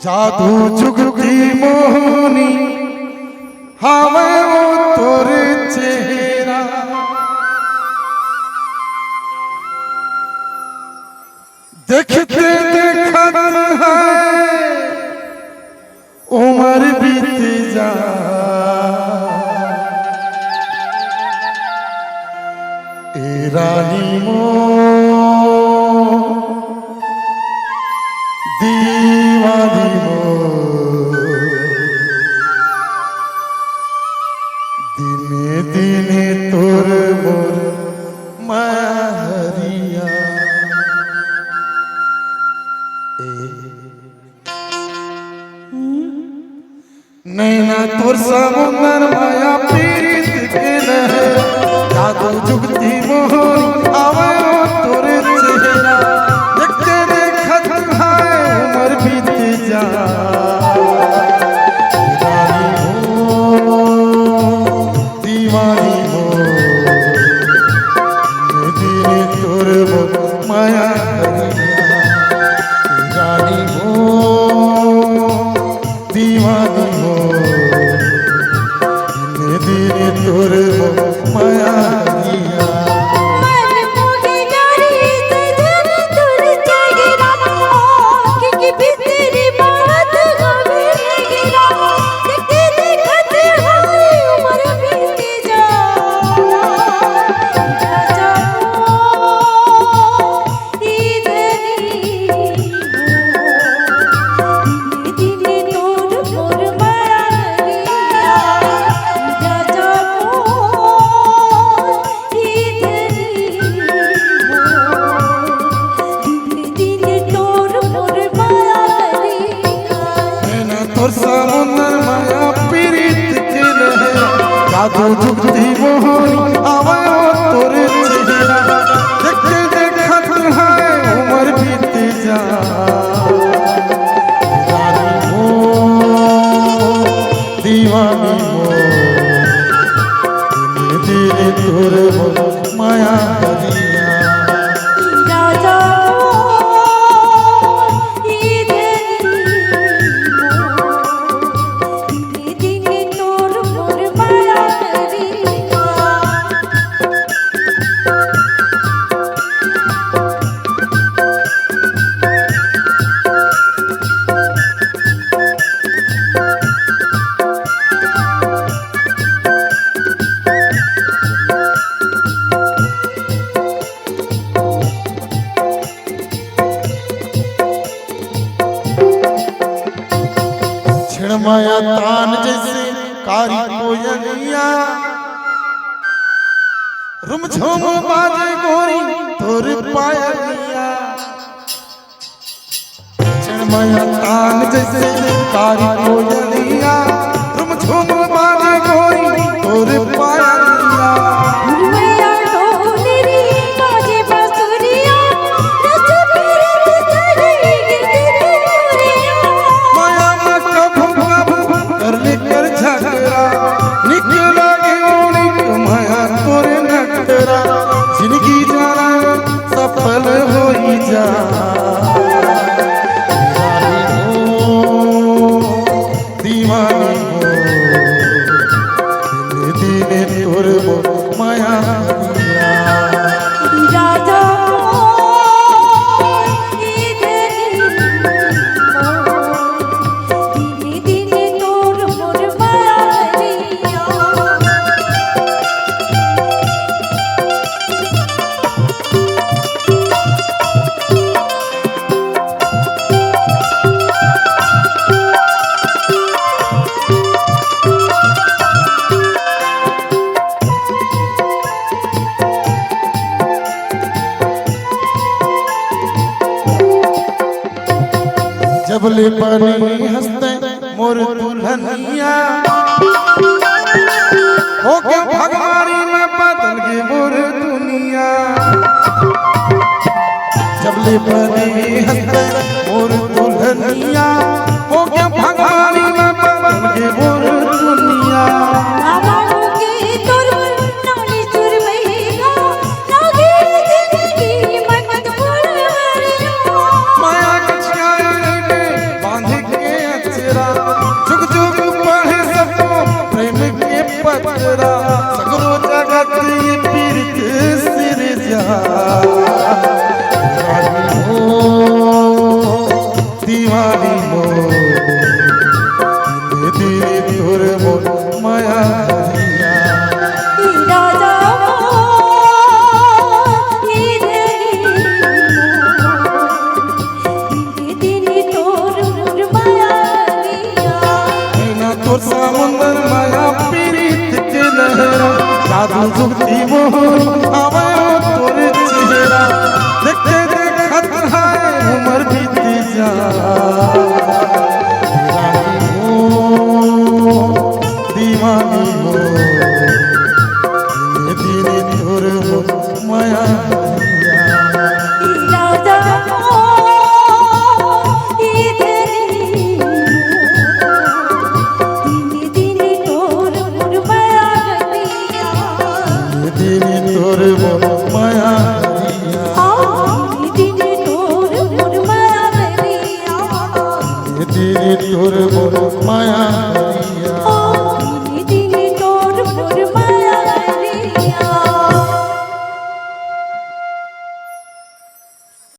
जादू जुगती मोहनी हवे वो तोरे चेहरा देखते देखत है उम्र बीत जा ए रानी मो दीवानी मो दिने दिने तोर मोर महरिया नैना तोर समुंदर माया पीरित के लहे जादू जुगती मोहनी आवे तोरे चेहरा देखते देखत है उम्र बीत जा दीवानी हो दिने तोर माया रानी हो दीवानी हो दिने दिने तोर माया समुंदर माया पीरित के लहे जादू जुगती मोहनी आवे तोरे चेहरा देखते देखत है उम्र बीत जा रानी हो दीवानी हो दिने दिने तोरे माया हरिया माया तान जैसे कारी कोयलिया रुमझुम बाजे गोरी तोर पायलिया माया तान जैसे कारी कोयलिया रुमझुम बाजे गोरी तोर पायलिया जिंदगी जाना सफल हो जा दीवानी हो दिने दिने तोर माया जबले बनी हंसते मोर दुल्हनिया हो के भगवानी में बदल गई मोर दुनिया जबले बनी हंसते मोर दुल्हनिया हो के भगवानी में बदल गई मोर दुनिया माया कछिया बांध के बचरा सगरो जगत ये पीर के सिर जा दीवानी हो धीरे धीरे तोर माया समुंदर माया पीरित के लहरा जादू जुगती मोहन आवायो तोरे चेहरा देखते देखत है उम्र बीती जा दीवानी हो धीरे धीरे तोर माया